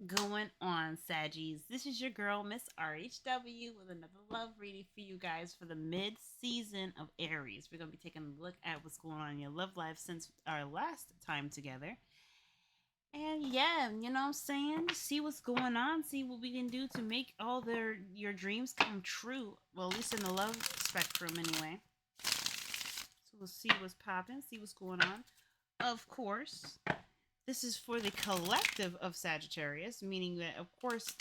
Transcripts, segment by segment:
going on, Saggies? This is your girl, Miss RHW, with another love reading for you guys for the mid season of Aries. We're going to be taking a look at what's going on in your love life since our last time together. And yeah, you know what I'm saying? See what's going on, see what we can do to make all your dreams come true. Well, at least in the love spectrum, anyway. So we'll see what's popping, see what's going on. Of course, this is for the collective of Sagittarius, meaning that, of course,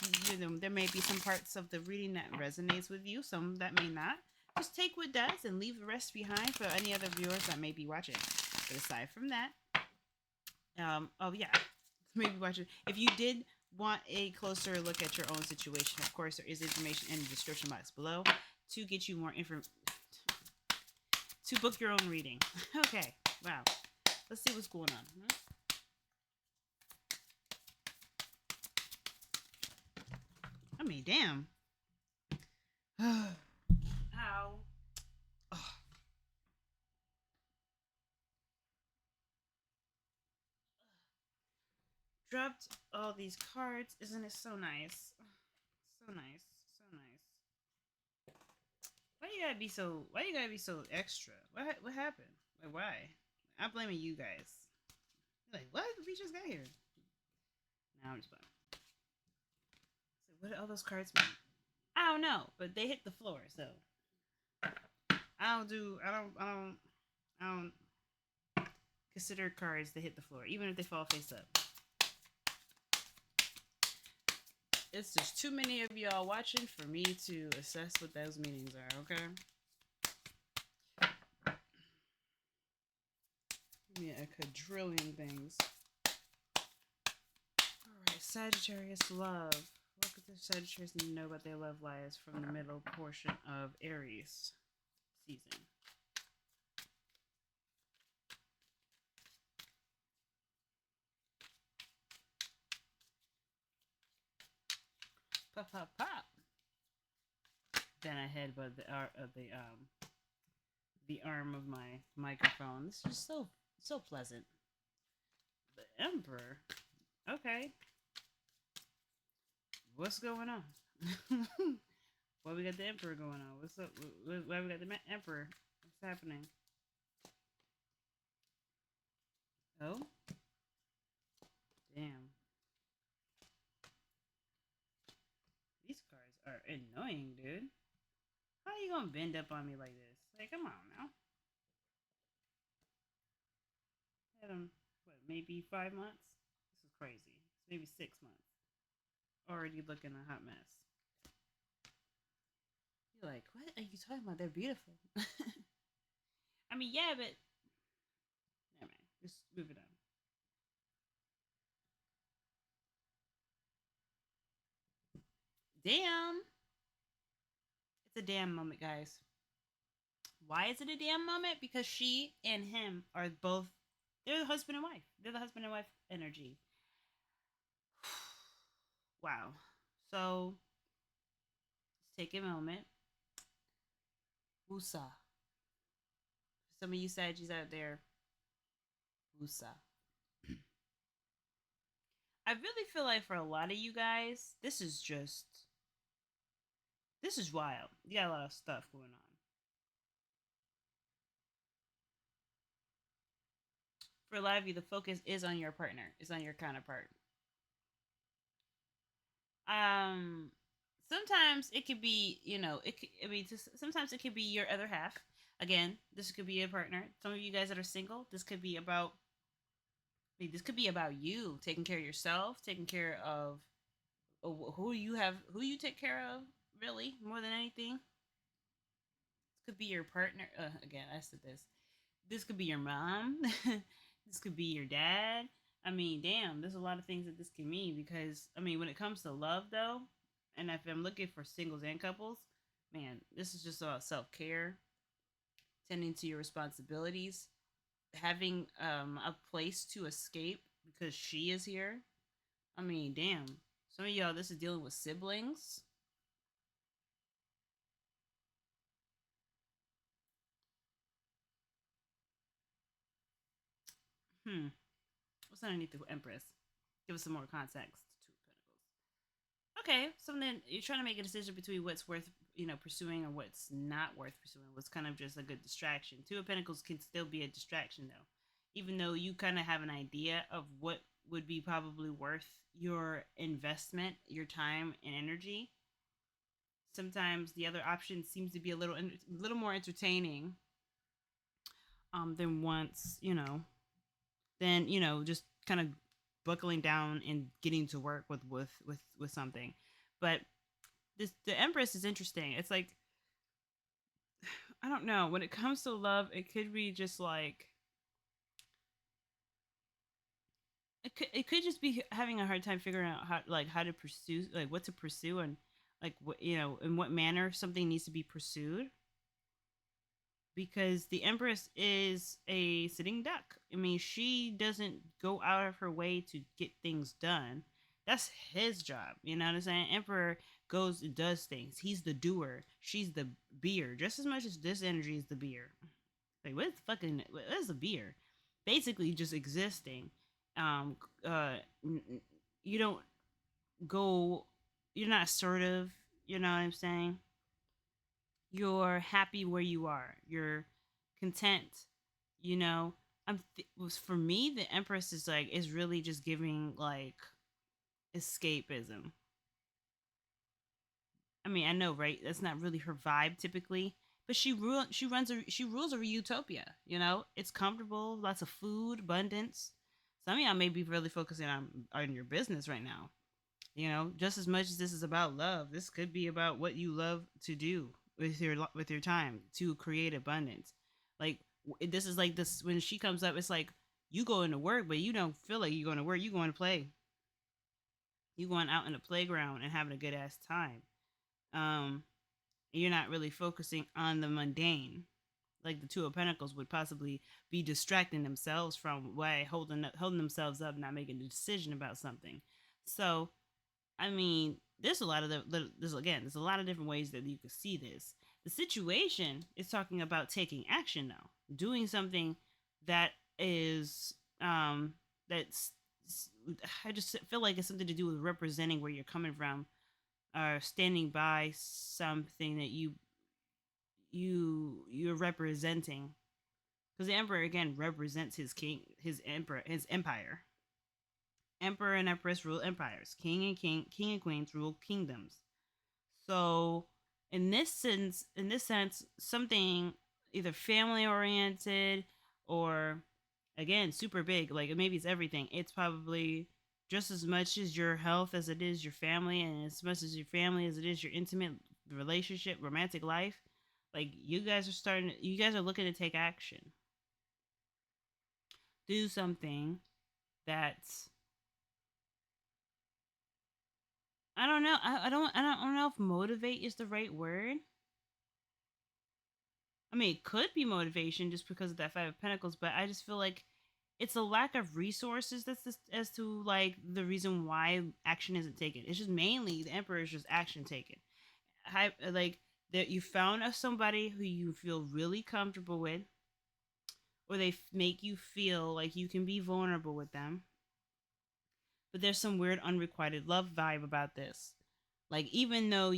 there may be some parts of the reading that resonates with you, some that may not. Just take what does and leave the rest behind for any other viewers that may be watching. But aside from that, oh yeah, maybe watching. If you did want a closer look at your own situation, of course, there is information in the description box below to get you more information to book your own reading. Okay, wow. Let's see what's going on. I mean, damn. Ow. Oh. Dropped all these cards. Isn't it so nice? So nice. So nice. Why you gotta be so extra? What happened? Like why? I'm blaming you guys. You're like, what? We just got here. Now I'm just blaming. So what do all those cards mean? I don't know, but they hit the floor, so I don't consider cards that hit the floor, even if they fall face up. It's just too many of y'all watching for me to assess what those meanings are, okay? Give me a quadrillion things. Alright, Sagittarius love. What could the Sagittarius need to know about their love lives from the middle portion of Aries season? Pop, pop, pop. Then I had but the arm of my microphone. This is so pleasant. The Emperor. Okay. What's going on? Why we got the Emperor going on? What's up? Why we got the Emperor? What's happening? Oh, damn. These cards are annoying, dude. How you gonna bend up on me like this? Like, come on now. Had him, what, maybe 5 months? This is crazy. It's maybe 6 months. Already looking a hot mess. You're like, what are you talking about? They're beautiful. I mean, yeah, but never mind. Just move it on. Damn. It's a damn moment, guys. Why is it a damn moment? Because she and him are both, they're the husband and wife. They're the husband and wife energy. Wow. So let's take a moment. Wusa. Some of you Saggies out there, Wusa. I really feel like for a lot of you guys, this is wild. You got a lot of stuff going on. For a lot of you, the focus is on your partner, is on your counterpart. Um, Sometimes it could be, sometimes it could be your other half. Again, this could be a partner. Some of you guys that are single, this could be about. I mean, this could be about you taking care of yourself, taking care of who you take care of, really, more than anything. This could be your partner. Again, I said this. This could be your mom. This could be your dad. I mean, damn, there's a lot of things that this can mean because, I mean, when it comes to love, though, and if I'm looking for singles and couples, man, this is just about self care, tending to your responsibilities, having a place to escape because she is here. I mean, damn. Some of y'all, this is dealing with siblings. Hmm. What's underneath the Empress? Give us some more context. Two of Pentacles. Okay, so then you're trying to make a decision between what's worth, pursuing or what's not worth pursuing. What's kind of just a good distraction. Two of Pentacles can still be a distraction though, even though you kind of have an idea of what would be probably worth your investment, your time and energy. Sometimes the other option seems to be a little more entertaining than once, than just kind of buckling down and getting to work with something. But the Empress is interesting. It's like, I don't know, when it comes to love, it could be just like, it could just be having a hard time figuring out how to pursue, like what to pursue, and like what, in what manner something needs to be pursued, because the Empress is a sitting duck. I mean, she doesn't go out of her way to get things done. That's his job. You know what I'm saying? Emperor goes and does things. He's the doer. She's the beer. Just as much as this energy is the beer. Like, what is a beer? Basically, just existing. Um, you don't go. You're not assertive. You know what I'm saying? You're happy where you are. You're content. You know, was for me, the Empress is really just giving like escapism. I mean, I know, right? That's not really her vibe typically, but she rules over utopia. It's comfortable, lots of food, abundance. Some of y'all may be really focusing on your business right now. Just as much as this is about love, this could be about what you love to do with your time to create abundance. Like, this is like this when she comes up. It's like you go into work, but you don't feel like you're going to work. You going to play. You going out in the playground and having a good ass time. Um, you're not really focusing on the mundane, like the Two of Pentacles would possibly be distracting themselves from why holding themselves up, not making a decision about something. So, I mean, there's a lot of different ways that you could see this. The situation is talking about taking action now, doing something that is that's I just feel like it's something to do with representing where you're coming from, or standing by something that you're representing, because the Emperor again represents his king, his empire. Emperor and Empress rule empires. King and queens rule kingdoms. So, in this sense, something either family oriented or, again, super big. Like, maybe it's everything. It's probably just as much as your health as it is your family, and as much as your family as it is your intimate relationship, romantic life. Like, you guys are looking to take action, do something that's, I don't know. I don't know if motivate is the right word. I mean, it could be motivation just because of that Five of Pentacles, but I just feel like it's a lack of resources as to like the reason why action isn't taken. It's just mainly the Emperor is just action taken. Like that you found somebody who you feel really comfortable with, or they make you feel like you can be vulnerable with them. But there's some weird unrequited love vibe about this. Like, even though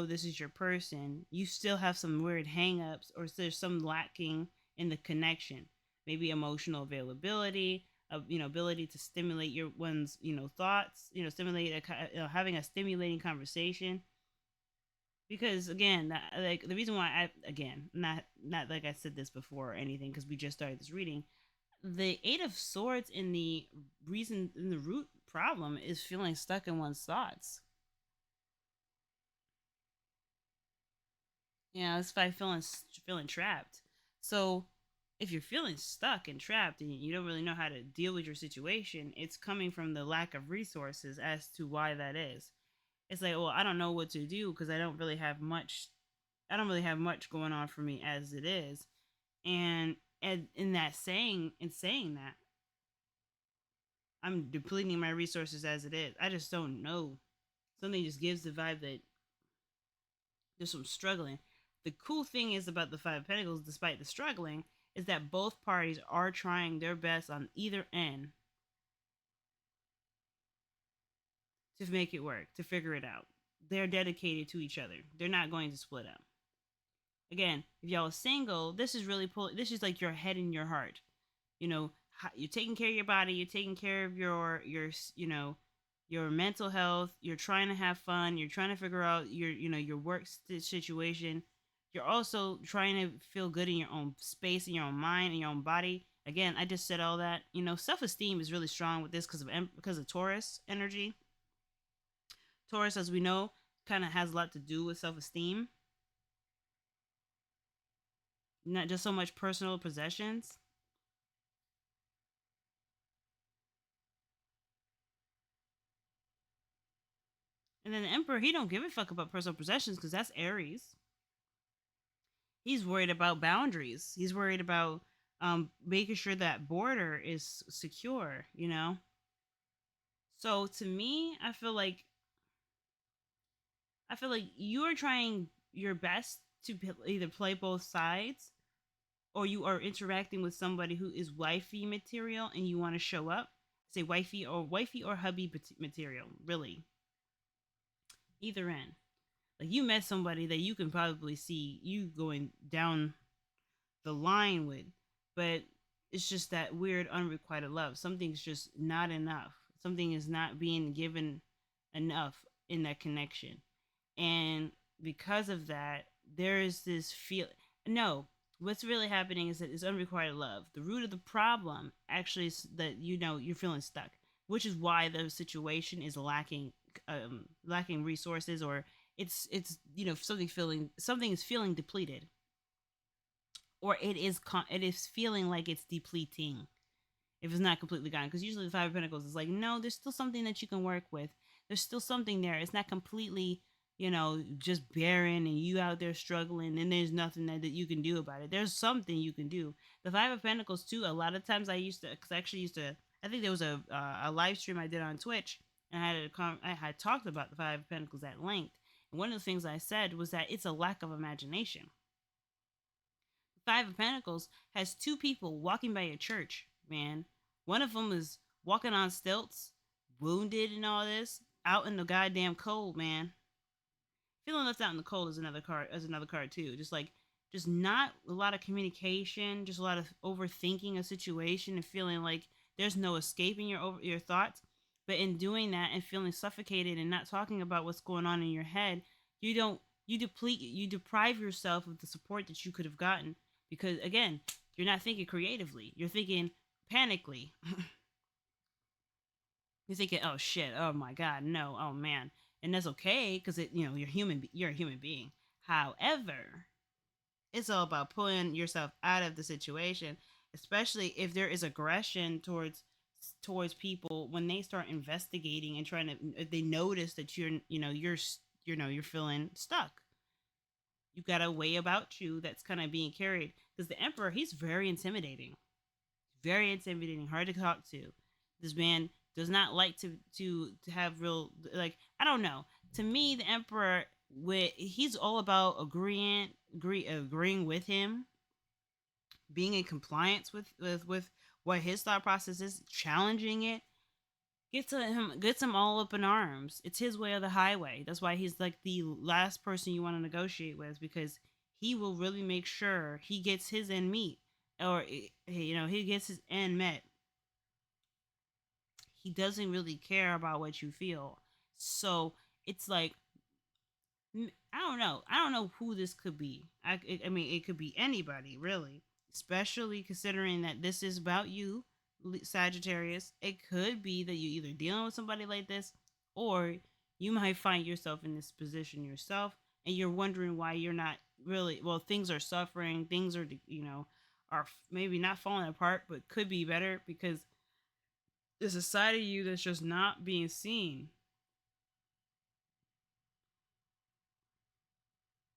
this is your person, you still have some weird hangups, or there's some lacking in the connection. Maybe emotional availability, ability to stimulate your one's thoughts, having a stimulating conversation. Because again, like the reason why not like I said this before or anything, because we just started this reading. The Eight of Swords in the root problem is feeling stuck in one's thoughts. It's by feeling trapped. So if you're feeling stuck and trapped and you don't really know how to deal with your situation, it's coming from the lack of resources as to why that is. It's like, well, I don't know what to do because I don't really have much. I don't really have much going on for me as it is, and in saying that, I'm depleting my resources as it is. I just don't know. Something just gives the vibe that there's some struggling. The cool thing is about the Five of Pentacles, despite the struggling, is that both parties are trying their best on either end to make it work, to figure it out. They're dedicated to each other. They're not going to split up. Again, if y'all are single, this is really this is like your head and your heart. You know, you're taking care of your body, you're taking care of your mental health, you're trying to have fun, you're trying to figure out your work situation. You're also trying to feel good in your own space, in your own mind, in your own body. Again, I just said all that. Self-esteem is really strong with this because of Taurus energy. Taurus, as we know, kind of has a lot to do with self-esteem, not just so much personal possessions. And then the Emperor, he don't give a fuck about personal possessions because that's Aries. He's worried about boundaries. He's worried about making sure that border is secure. So to me, I feel like you are trying your best to either play both sides, or you are interacting with somebody who is wifey material and you want to show up. Say wifey or hubby material. Really, either end. Like you met somebody that you can probably see you going down the line with, but it's just that weird unrequited love. Something's just not enough. Something is not being given enough in that connection. And because of that, there is this feel. No, what's really happening is that it's unrequited love. The root of the problem actually is that you're feeling stuck, which is why the situation is lacking resources, or it's something is feeling depleted, or it is feeling like it's depleting if it's not completely gone. Because usually the Five of Pentacles is like, no, there's still something that you can work with. There's still something there. It's not completely, just barren and you out there struggling and there's nothing that you can do about it. There's something you can do. The Five of Pentacles too. A lot of times I think there was a live stream I did on Twitch, and I had talked about the Five of Pentacles at length. And one of the things I said was that it's a lack of imagination. Five of Pentacles has two people walking by a church, man. One of them is walking on stilts, wounded and all this, out in the goddamn cold, man. Feeling left out in the cold is another card too. Just not a lot of communication, just a lot of overthinking a situation and feeling like there's no escaping your thoughts. But in doing that and feeling suffocated and not talking about what's going on in your head, you deprive yourself of the support that you could have gotten, because again, you're not thinking creatively, you're thinking panically. You're thinking, oh shit, oh my god, no, oh man. And that's okay, because you're a human being. However, it's all about pulling yourself out of the situation, especially if there is aggression towards people when they start investigating and trying to, if they notice that you're feeling stuck. You've got a way about you that's kind of being carried, because the Emperor, he's very intimidating, hard to talk to. This man does not like to have real, like, I don't know. To me, the Emperor, he's all about agreeing with him, being in compliance with what his thought process is, challenging it, gets him all up in arms. It's his way or the highway. That's why he's like the last person you want to negotiate with, because he will really make sure he gets his end meet, or he gets his end met. He doesn't really care about what you feel. So it's like, I don't know. I don't know who this could be. I mean, it could be anybody, really. Especially considering that this is about you, Sagittarius. It could be that you're either dealing with somebody like this, or you might find yourself in this position yourself, and you're wondering why you're not really, well, things are suffering, things are maybe not falling apart, but could be better, because there's a side of you that's just not being seen.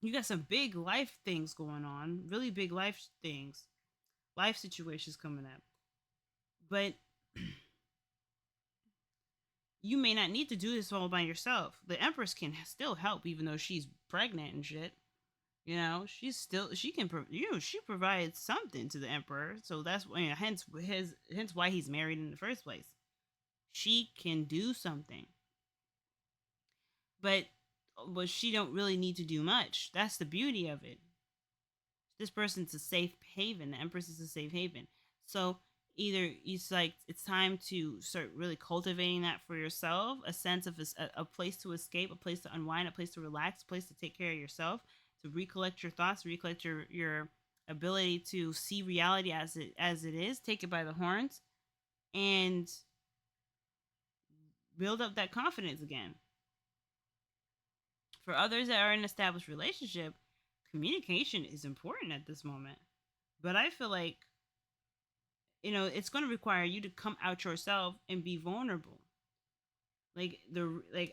You got some big life things going on, really big life situations coming up. But you may not need to do this all by yourself. The Empress can still help, even though she's pregnant and shit. She provides something to the Emperor, so that's why, hence why he's married in the first place. She can do something. but she don't really need to do much. That's the beauty of it. This person's a safe haven. The Empress is a safe haven. So either it's like it's time to start really cultivating that for yourself, a sense of a place to escape, a place to unwind, a place to relax, a place to take care of yourself, to recollect your thoughts, recollect your ability to see reality as it is, take it by the horns, and build up that confidence again. For others that are in an established relationship, communication is important at this moment. But I feel like, it's going to require you to come out yourself and be vulnerable. I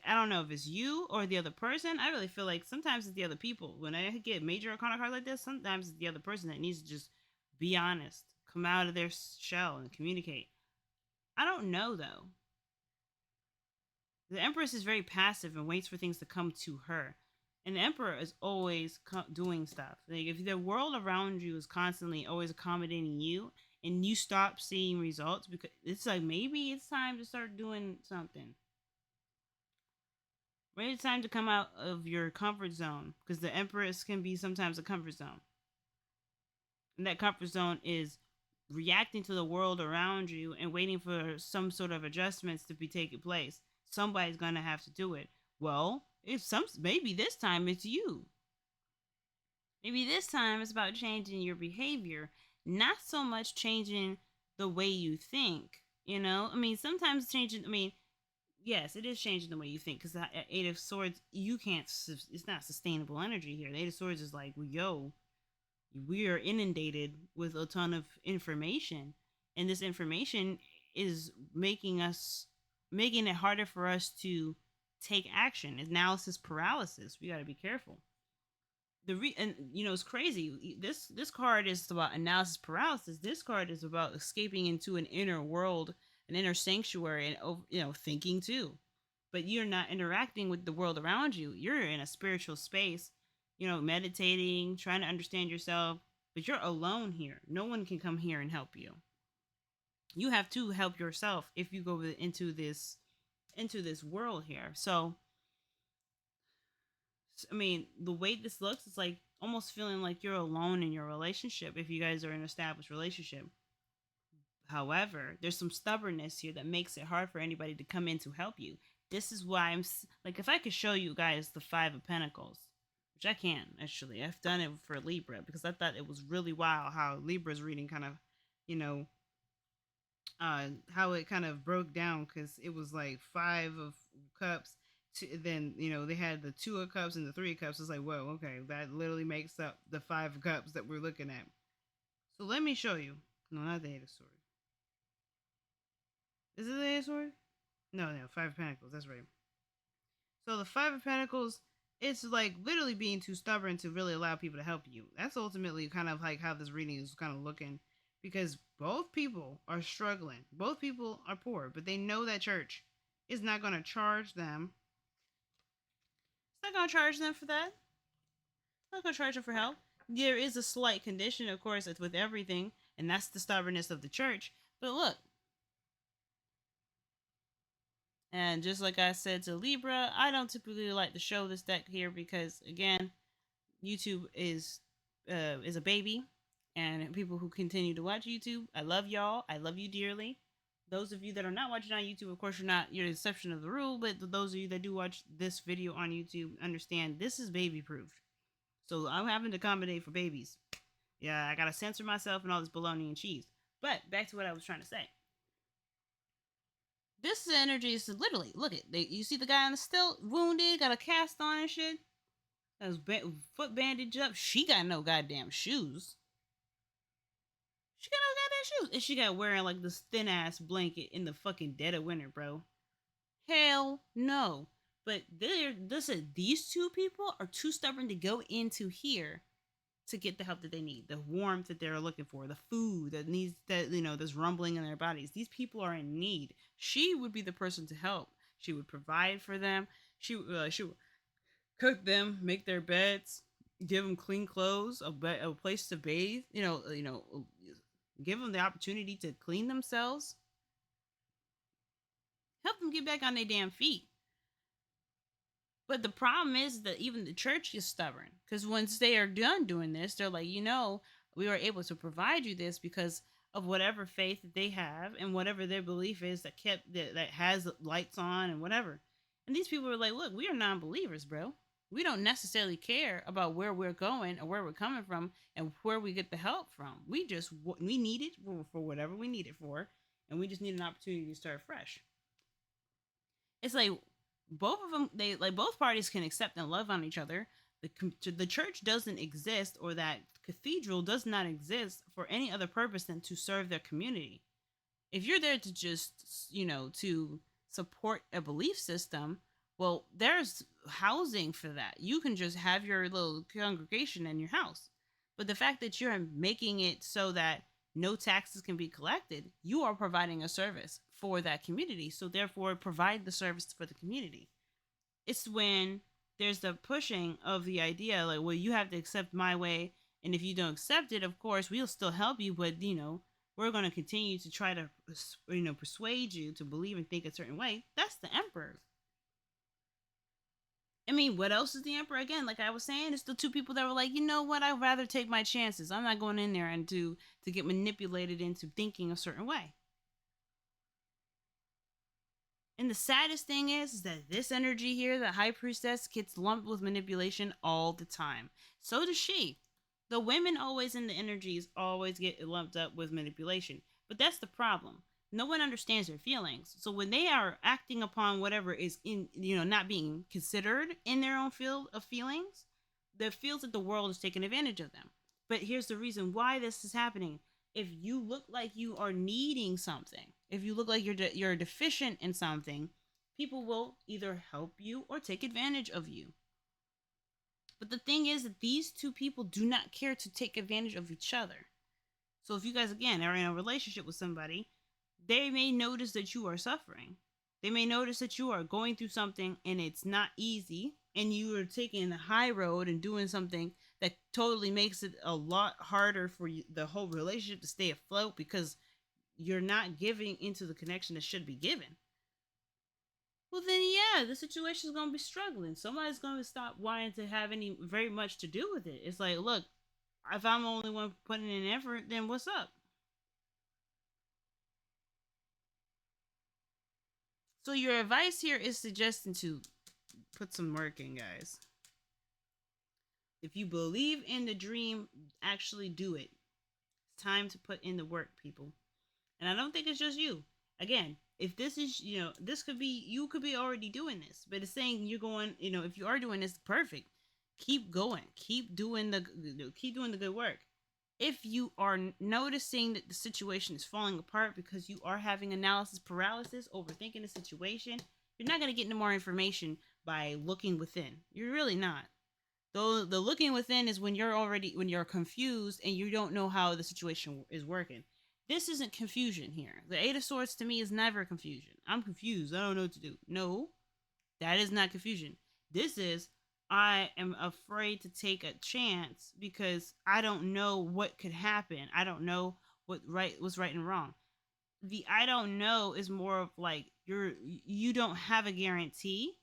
don't know if it's you or the other person. I really feel like sometimes it's the other people. When I get major arcana cards like this, sometimes it's the other person that needs to just be honest, come out of their shell and communicate. I don't know though. The Empress is very passive and waits for things to come to her. And the Emperor is always doing stuff. Like if the world around you is constantly always accommodating you, and you stop seeing results, because it's like maybe it's time to start doing something. Maybe it's time to come out of your comfort zone, because the Empress can be sometimes a comfort zone. And that comfort zone is reacting to the world around you and waiting for some sort of adjustments to be taking place. Somebody's gonna have to do it. Well, maybe this time it's you. Maybe this time it's about changing your behavior, not so much changing the way you think. I mean, sometimes changing. I mean, yes, it is changing the way you think, because the Eight of Swords, you can't. It's not sustainable energy here. The Eight of Swords is like, well, yo, we are inundated with a ton of information, and this information is making it harder for us to take action. Analysis paralysis. We got to be careful. And it's crazy. This card is about analysis paralysis. This card is about escaping into an inner world, an inner sanctuary, and thinking too. But you're not interacting with the world around you. You're in a spiritual space, meditating, trying to understand yourself. But you're alone here. No one can come here and help you. You have to help yourself if you go into this world here. So I mean, the way this looks, it's like almost feeling like you're alone in your relationship if you guys are in an established relationship. However, there's some stubbornness here that makes it hard for anybody to come in to help you. This is why I'm like, if I could show you guys the Five of Pentacles, which I can actually, I've done it for Libra because I thought it was really wild how Libra's reading kind of, how it kind of broke down, because it was like Five of Cups. Then they had the Two of Cups and the Three of Cups. It's like, whoa, okay, that literally makes up the Five of Cups that we're looking at. So let me show you. No, not the Eight of Swords. Is it the Eight of Swords? No, Five of Pentacles. That's right. So the Five of Pentacles, it's like literally being too stubborn to really allow people to help you. That's ultimately kind of like how this reading is kind of looking, because both people are struggling. Both people are poor, but they know that church is not going to charge them. It's not going to charge them for that. It's not going to charge them for help. There is a slight condition, of course, with everything, and that's the stubbornness of the church. But look, and just like I said to Libra, I don't typically like to show this deck here because, again, YouTube is a baby, and people who continue to watch YouTube, I love y'all. I love you dearly. Those of you that are not watching on YouTube, of course, you're the exception of the rule. But those of you that do watch this video on YouTube, understand this is baby proof. So I'm having to accommodate for babies. Yeah, I gotta censor myself and all this bologna and cheese. But back to what I was trying to say. This energy is literally, look at, you see the guy on the still wounded, got a cast on and shit. His foot bandaged up. She got no goddamn shoes. She got no goddamn shoes. And she got wearing like this thin ass blanket in the fucking dead of winter, bro. Hell no. But these two people are too stubborn to go into here to get the help that they need, the warmth that they're looking for, the food that needs that's rumbling in their bodies. These people are in need. She would be the person to help. She would provide for them. She would cook them, make their beds, give them clean clothes, a place to bathe. Give them the opportunity to clean themselves. Help them get back on their damn feet. But the problem is that even the church is stubborn, because once they are done doing this, they're like, we are able to provide you this because of whatever faith that they have and whatever their belief is that has lights on and whatever. And these people are like, look, we are non-believers, bro. We don't necessarily care about where we're going or where we're coming from and where we get the help from. We need it for whatever we need it for, and we just need an opportunity to start fresh. It's like both of them, they like both parties can accept and love on each other. The church doesn't exist, or that cathedral does not exist for any other purpose than to serve their community. If you're there to just, to support a belief system, well, there's housing for that. You can just have your little congregation in your house. But the fact that you're making it so that no taxes can be collected, you are providing a service for that community. So therefore, provide the service for the community. It's when there's the pushing of the idea, like, well, you have to accept my way, and if you don't accept it, of course, we'll still help you, but we're going to continue to try to persuade you to believe and think a certain way. That's the emperor. I mean, what else is the emperor? Again, like I was saying, it's the two people that were like, you know what, I'd rather take my chances. I'm not going in there and to get manipulated into thinking a certain way. And the saddest thing is that this energy here, the high priestess, gets lumped with manipulation all the time. So does she. The women always in the energies always get lumped up with manipulation. But that's the problem. No one understands their feelings. So when they are acting upon whatever is not being considered in their own field of feelings, the feels that the world is taking advantage of them. But here's the reason why this is happening. If you look like you are needing something, if you look like you're deficient in something, people will either help you or take advantage of you. But the thing is that these two people do not care to take advantage of each other. So if you guys, again, are in a relationship with somebody, they may notice that you are suffering. They may notice that you are going through something and it's not easy, and you are taking the high road and doing something that totally makes it a lot harder for you, the whole relationship, to stay afloat, because you're not giving into the connection that should be given. Well, then, yeah, the situation is going to be struggling. Somebody's going to stop wanting to have very much to do with it. It's like, look, if I'm the only one putting in effort, then what's up? So your advice here is suggesting to put some work in, guys. If you believe in the dream, actually do it. It's time to put in the work, people. And I don't think it's just you. Again, if this is, this could be, you could be already doing this, but it's saying you're going, if you are doing this, perfect. Keep going. Keep doing the good work. If you are noticing that the situation is falling apart because you are having analysis paralysis, overthinking the situation, you're not going to get no more information by looking within. You're really not. Though the looking within is when you're confused and you don't know how the situation is working. This isn't confusion here. The Eight of Swords to me is never confusion. I'm confused. I don't know what to do. No, that is not confusion. This is, I am afraid to take a chance because I don't know what could happen. I don't know what's right and wrong. The I don't know is more of like you don't have a guarantee.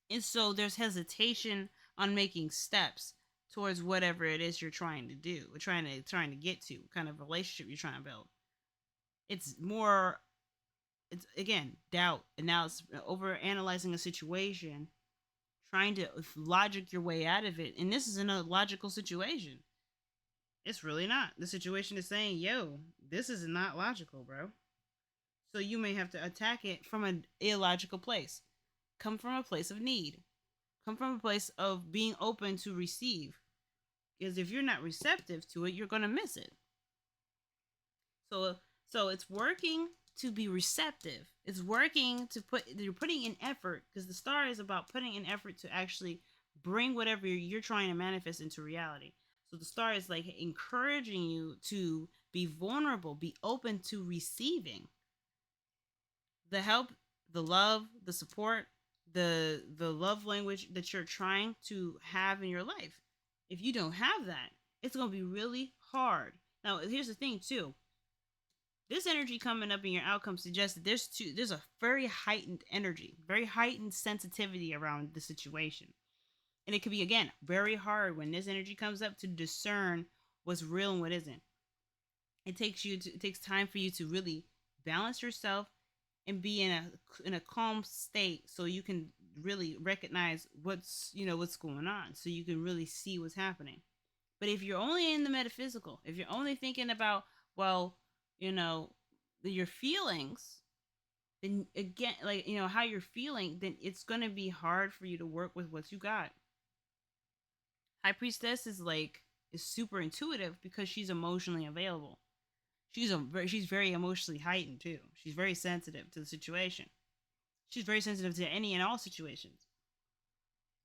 And so there's hesitation on making steps towards whatever it is you're trying to do, or trying to get to, kind of relationship you're trying to build. It's again doubt, analysis, over analyzing a situation, trying to logic your way out of it. And this isn't a logical situation. It's really not. The situation is saying, yo, this is not logical, bro. So you may have to attack it from an illogical place. Come from a place of need. Come from a place of being open to receive. Because if you're not receptive to it, you're going to miss it. So it's working to be receptive. It's working to you're putting in effort, because the star is about putting in effort to actually bring whatever you're trying to manifest into reality. So the star is like encouraging you to be vulnerable, be open to receiving the help, the love, the support, the love language that you're trying to have in your life. If you don't have that, it's going to be really hard. Now, here's the thing too. This energy coming up in your outcome suggests that there's a very heightened energy, very heightened sensitivity around the situation. And it could be, again, very hard when this energy comes up to discern what's real and what isn't. It takes time for you to really balance yourself and be in a calm state so you can really recognize what's going on, so you can really see what's happening. But if you're only in the metaphysical, if you're only thinking about, well, you know, your feelings, then again, like, how you're feeling, then it's going to be hard for you to work with what you got. High Priestess is super intuitive because she's emotionally available. She's very emotionally heightened too. She's very sensitive to the situation. She's very sensitive to any and all situations.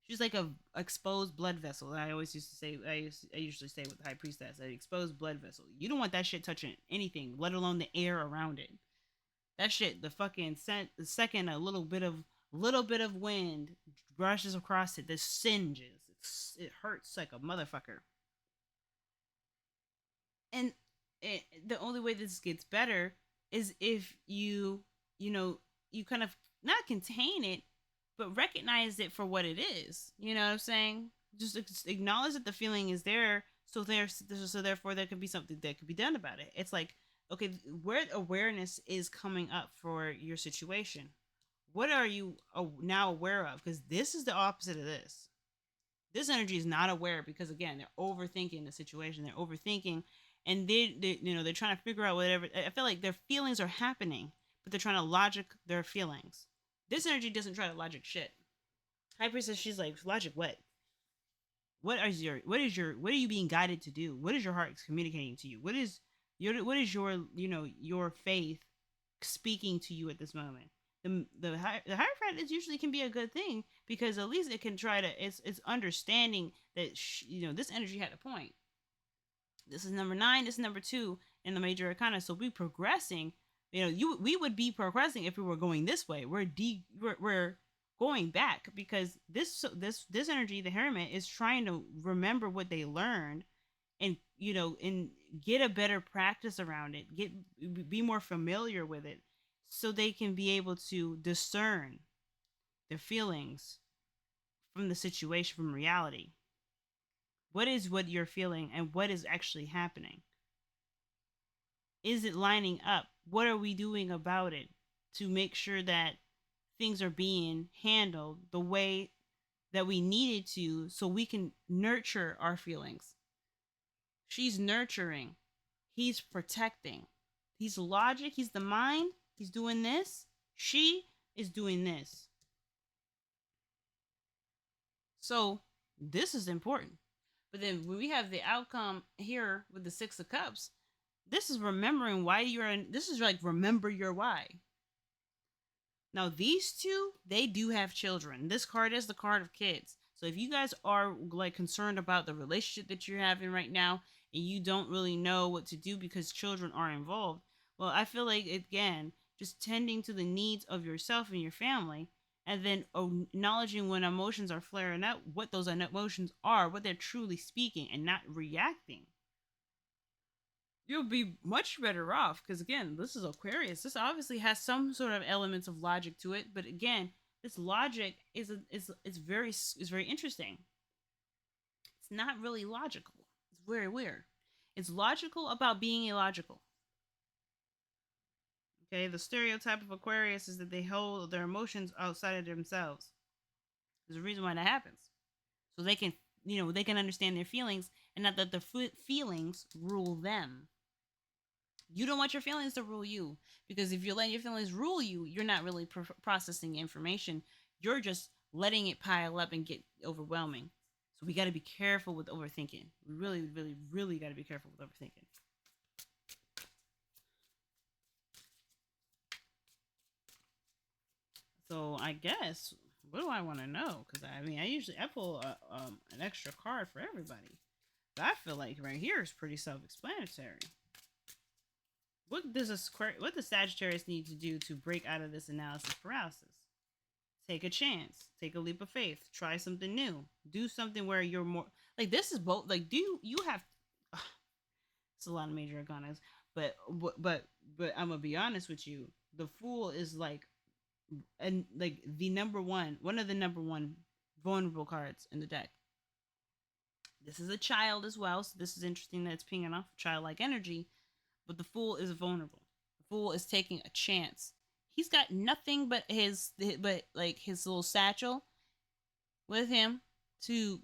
She's like a exposed blood vessel. I always used to say, I usually say with the High Priestess, an exposed blood vessel. You don't want that shit touching anything, let alone the air around it. That shit, the second a little bit of wind brushes across it, this singes. It hurts like a motherfucker. And the only way this gets better is if you kind of not contain it, but recognize it for what it is. You know what I'm saying? Just acknowledge that the feeling is there, so therefore there could be something that could be done about it. It's like, okay, where awareness is coming up for your situation. What are you now aware of? Because this is the opposite of this. This energy is not aware because, again, they're overthinking the situation. They're overthinking, and they're trying to figure out whatever. I feel like their feelings are happening, but they're trying to logic their feelings. This energy doesn't try to logic shit. High Priestess, she's like, logic what? What are you being guided to do? What is your heart communicating to you? What is your faith speaking to you at this moment? The Hierophant is usually can be a good thing because at least it can try to it's understanding that this energy had a point. This is number 9. This is number 2 in the major arcana. So we progressing. We would be progressing if we were going this way. We're going back because this energy, the Hermit, is trying to remember what they learned and get a better practice around it, be more familiar with it, so they can be able to discern their feelings from the situation, from reality. What is what you're feeling and what is actually happening? Is it lining up? What are we doing about it to make sure that things are being handled the way that we needed to, so we can nurture our feelings? She's nurturing. He's protecting. He's logic. He's the mind. He's doing this. She is doing this. So this is important. But then when we have the outcome here with the 6 of Cups, this is remembering why you're in. This is like, remember your why. Now these two, they do have children. This card is the card of kids. So if you guys are like concerned about the relationship that you're having right now and you don't really know what to do because children are involved, well, I feel like, again, just tending to the needs of yourself and your family, and then acknowledging when emotions are flaring up, what those emotions are, what they're truly speaking, and not reacting. You'll be much better off because, again, this is Aquarius. This obviously has some sort of elements of logic to it, but again, this logic is very interesting. It's not really logical. It's very weird. It's logical about being illogical. Okay, the stereotype of Aquarius is that they hold their emotions outside of themselves. There's a reason why that happens, so they can understand their feelings and not that the feelings rule them. You don't want your feelings to rule you, because if you're letting your feelings rule you, you're not really processing information. You're just letting it pile up and get overwhelming. So we got to be careful with overthinking. We really, really, really got to be careful with overthinking. So I guess, what do I want to know? Because I pull an extra card for everybody. But I feel like right here is pretty self-explanatory. What does Sagittarius need to do to break out of this analysis paralysis? Take a chance. Take a leap of faith. Try something new. Do something where you're more like, this is both like, do you have it's a lot of major arcanas, But I'm gonna be honest with you. The Fool is like, and like the number one of the number one vulnerable cards in the deck. This is a child as well, so this is interesting that it's pinging off childlike energy. But the Fool is vulnerable. The Fool is taking a chance. He's got nothing but his little satchel with him to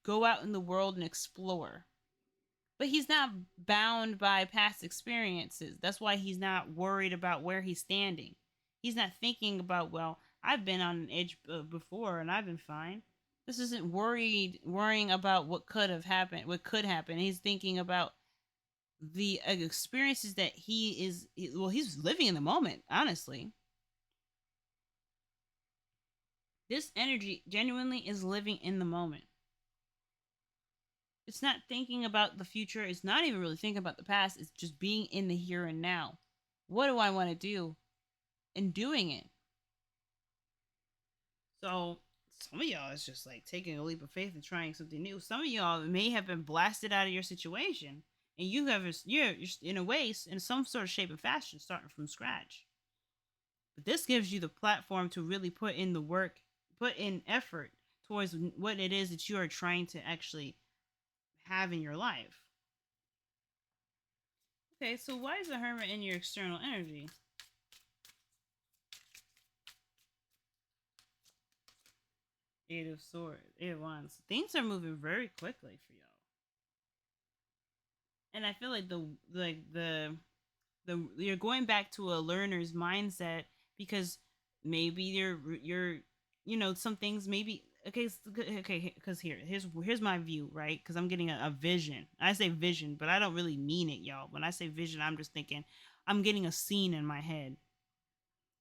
go out in the world and explore. But he's not bound by past experiences. That's why he's not worried about where he's standing. He's not thinking about, well, I've been on an edge before and I've been fine. This isn't worrying about what could have happened, what could happen. He's thinking about the experiences that he's living in the moment, honestly. This energy genuinely is living in the moment. It's not thinking about the future. It's not even really thinking about the past. It's just being in the here and now. What do I want to do? And doing it. So some of y'all is just like taking a leap of faith and trying something new. Some of y'all may have been blasted out of your situation, and you're in a way, in some sort of shape and fashion, starting from scratch. But this gives you the platform to really put in the work, put in effort towards what it is that you are trying to actually have in your life. Okay, so why is the Hermit in your external energy? Eight of Swords, Eight of Wands. Things are moving very quickly for y'all, and I feel like the you're going back to a learner's mindset because maybe you're some things maybe okay because here's my view, right? Because I'm getting a vision. I say vision, but I don't really mean it, y'all. When I say vision, I'm just thinking I'm getting a scene in my head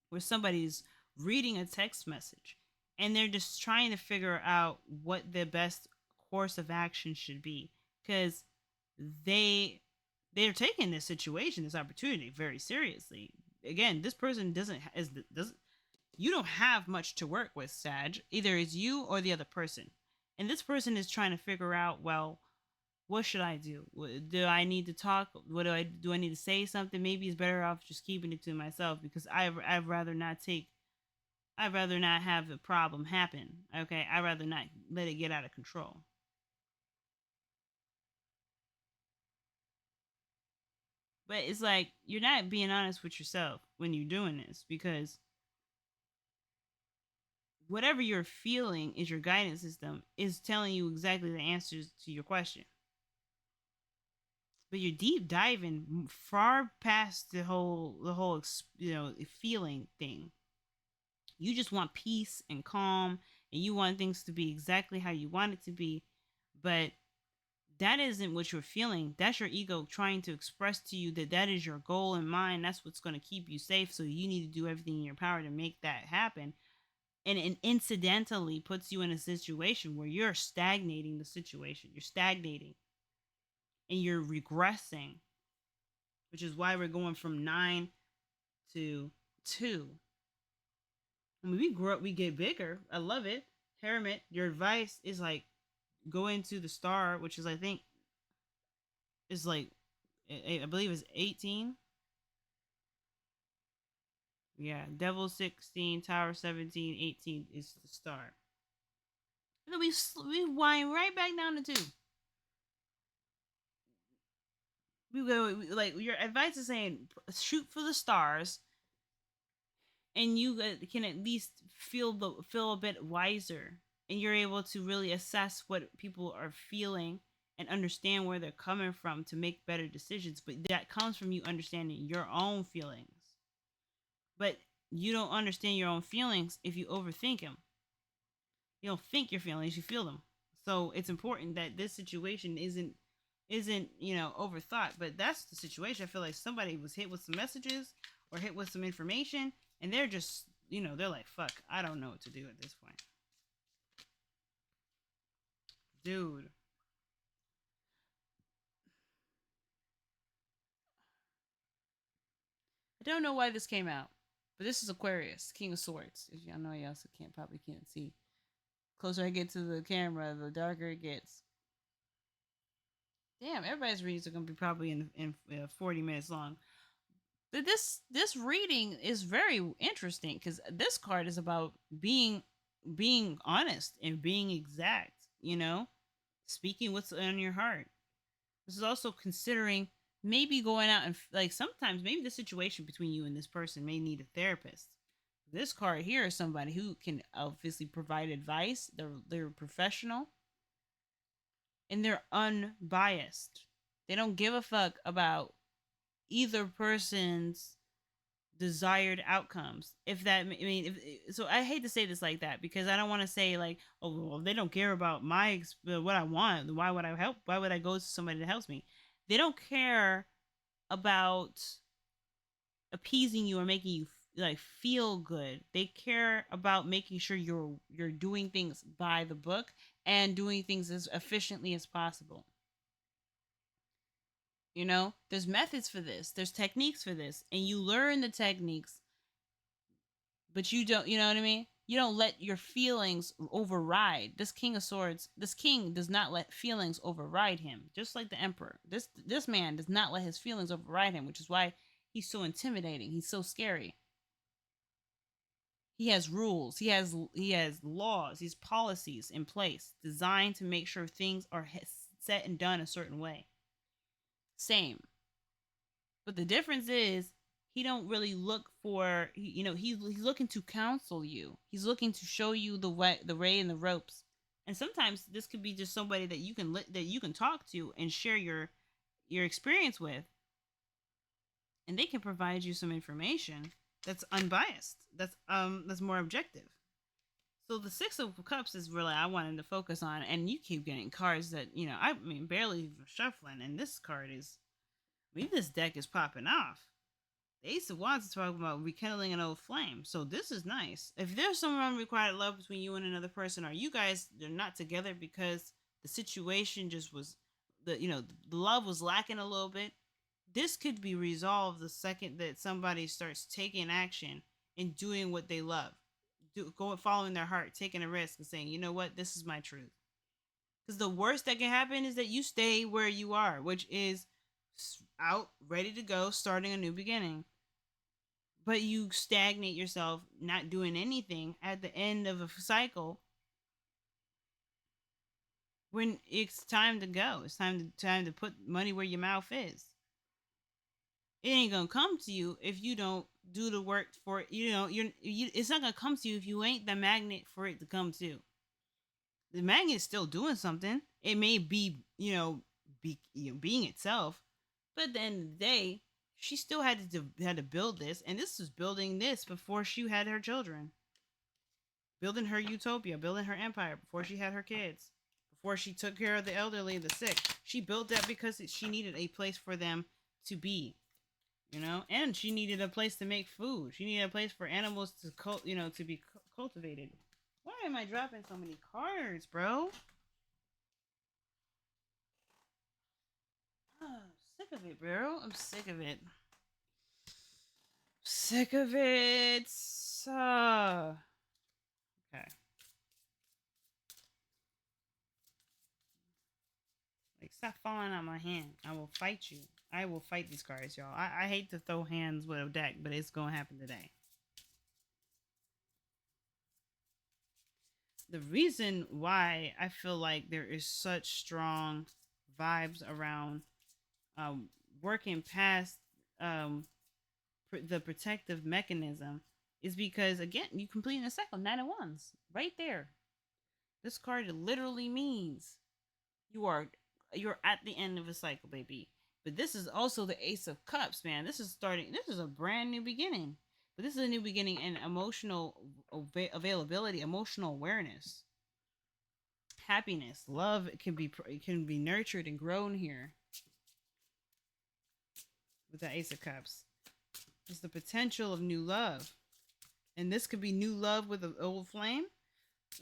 where somebody's reading a text message and they're just trying to figure out what the best course of action should be because they they're taking this situation, this opportunity very seriously. Again, this person doesn't you don't have much to work with, Sag. Either it's you or the other person. And this person is trying to figure out, well, what should I do? Do I need to talk? What do I need to say something? Maybe it's better off just keeping it to myself because I'd rather not have the problem happen. Okay, I'd rather not let it get out of control. But it's like you're not being honest with yourself when you're doing this because whatever you're feeling is your guidance system is telling you exactly the answers to your question. But you're deep diving far past the whole feeling thing. You just want peace and calm and you want things to be exactly how you want it to be, but that isn't what you're feeling. That's your ego trying to express to you that that is your goal in mind. That's what's going to keep you safe. So you need to do everything in your power to make that happen. And it incidentally puts you in a situation where you're stagnating the situation. You're stagnating and you're regressing, which is why we're going from 9 to 2. I mean, we grow up, we get bigger. I love it. Hermit, your advice is like go into the star, which is I think is like I believe is 18. Yeah, Devil 16, Tower 17, 18 is the star. And then we wind right back down to 2. We go like your advice is saying shoot for the stars, and you can at least feel a bit wiser, and you're able to really assess what people are feeling and understand where they're coming from to make better decisions. But that comes from you understanding your own feelings. But you don't understand your own feelings if you overthink them. You don't think your feelings, you feel them. So it's important that this situation isn't overthought. But that's the situation. I feel like somebody was hit with some messages or hit with some information, and they're just they're like, fuck, I don't know what to do at this point, dude. I don't know why this came out, but this is Aquarius, King of Swords. If y'all know, y'all also can't see. Closer I get to the camera, the darker it gets. Damn, everybody's readings are gonna be probably in 40 minutes long. But this reading is very interesting because this card is about being honest and being exact. You know, speaking what's on your heart. This is also considering maybe going out and like sometimes maybe the situation between you and this person may need a therapist. This card here is somebody who can obviously provide advice. They're professional and they're unbiased. They don't give a fuck about either person's desired outcomes. If that, I mean, if so, I hate to say this like that because I don't want to say like, oh, well, they don't care about what I want. Why would I help? Why would I go to somebody that helps me? They don't care about appeasing you or making you like feel good. They care about making sure you're doing things by the book and doing things as efficiently as possible. You know, there's methods for this, there's techniques for this, and you learn the techniques, but you don't, you know what I mean? You don't let your feelings override. This King of Swords, this king does not let feelings override him, just like the Emperor. This man does not let his feelings override him, which is why he's so intimidating. He's so scary. He has rules. He has laws. He's policies in place designed to make sure things are set and done a certain way. Same. But the difference is he don't really look for he's looking to counsel you. He's looking to show you the way and the ropes. And sometimes this could be just somebody that you can talk to and share your experience with, and they can provide you some information that's unbiased. That's more objective. So the 6 of Cups is really I wanted to focus on, and you keep getting cards that I mean barely shuffling, and this card is maybe this deck is popping off. The Ace of Wands is talking about rekindling an old flame. So this is nice. If there's some unrequited love between you and another person, or you guys they're not together because the situation just was the love was lacking a little bit, this could be resolved the second that somebody starts taking action and doing what they love. Following their heart, taking a risk and saying, you know what, this is my truth. Because the worst that can happen is that you stay where you are, which is out, ready to go, starting a new beginning. But you stagnate yourself, not doing anything at the end of a cycle when it's time to go. It's time to put money where your mouth is. It ain't gonna come to you if you don't do the work for it. It's not gonna come to you if you ain't the magnet for it to come to. The magnet's still doing something. It may be, being itself, but at the end of the day, she still had to build this, and this was building this before she had her children, building her utopia, building her empire before she had her kids, before she took care of the elderly and the sick. She built that because she needed a place for them to be, and she needed a place to make food. She needed a place for animals to be cultivated. Why am I dropping so many cards, bro? Oh, sick of it, bro. I'm sick of it. Sick of it. Okay. Like, stop falling out my hand. I will fight you. I will fight these cards, y'all. I hate to throw hands with a deck, but it's gonna happen today. The reason why I feel like there is such strong vibes around working past the protective mechanism is because, again, you complete a cycle. 9 of Wands right there. This card literally means you're at the end of a cycle, baby. But this is also the Ace of Cups, man. This is a brand new beginning. But this is a new beginning in emotional availability, emotional awareness, happiness, love can be nurtured and grown here with the Ace of Cups. It's the potential of new love, and this could be new love with an old flame,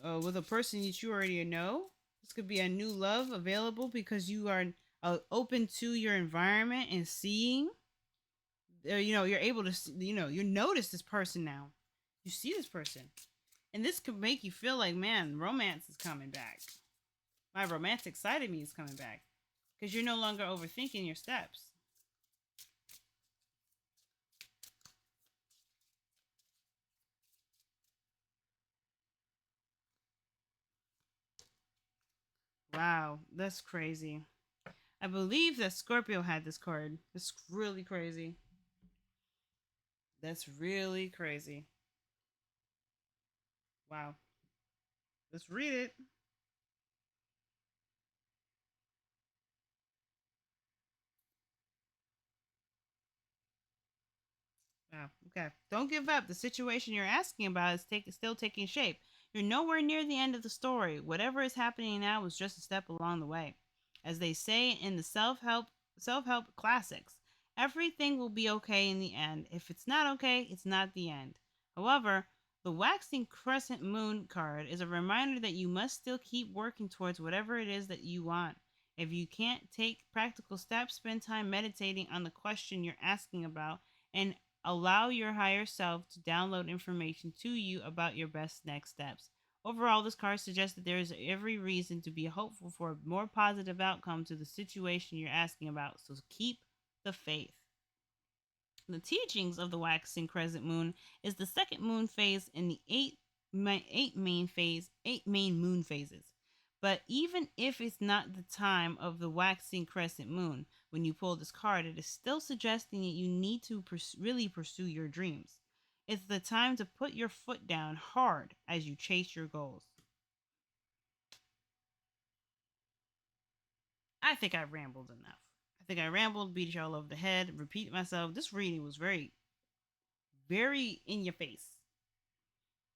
with a person that you already know. This could be a new love available because you are open to your environment and seeing. You're able to see, you notice this person now. You see this person, and this could make you feel like, man, romance is coming back. My romantic side of me is coming back. because you're no longer overthinking your steps. Wow, that's crazy. I believe that Scorpio had this card. It's really crazy. That's really crazy. Wow. Let's read it. Wow. Okay. Don't give up. The situation you're asking about is still taking shape. You're nowhere near the end of the story. Whatever is happening now is just a step along the way. As they say in the self-help classics, everything will be okay in the end. If it's not okay, it's not the end. However, the waxing crescent moon card is a reminder that you must still keep working towards whatever it is that you want. If you can't take practical steps, spend time meditating on the question you're asking about and allow your higher self to download information to you about your best next steps. Overall, this card suggests that there is every reason to be hopeful for a more positive outcome to the situation you're asking about, so keep the faith. The teachings of the waxing crescent moon is the second moon phase in the eight main moon phases. But even if it's not the time of the waxing crescent moon when you pull this card, it is still suggesting that you need to really pursue your dreams. It's the time to put your foot down hard as you chase your goals. I think I rambled enough. I think I rambled, beat you all over the head, repeat myself. This reading was very, very in your face,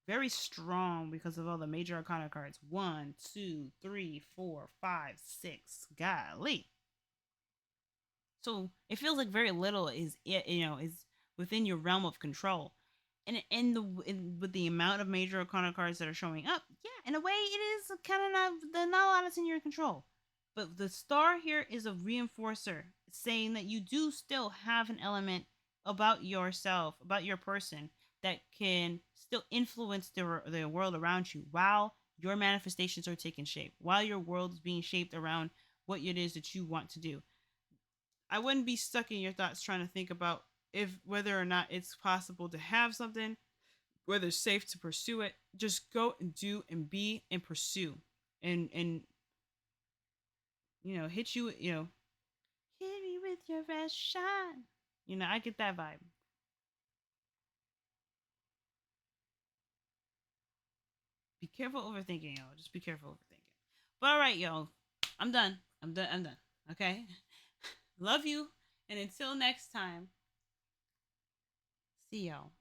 very strong because of all the major arcana cards. 1, 2, 3, 4, 5, 6. Golly. So it feels like very little is within your realm of control. And with the amount of major arcana cards that are showing up, yeah, in a way it is kind of not a lot that's in your control. But the star here is a reinforcer saying that you do still have an element about yourself, about your person, that can still influence the world around you while your manifestations are taking shape, while your world is being shaped around what it is that you want to do. I wouldn't be stuck in your thoughts trying to think about if whether or not it's possible to have something, whether it's safe to pursue it. Just go and do and be and pursue. And hit you, hit me with your best shot. I get that vibe. Be careful overthinking, y'all. Just be careful overthinking. But all right, y'all. I'm done. I'm done. I'm done. Okay. Love you. And until next time, see y'all.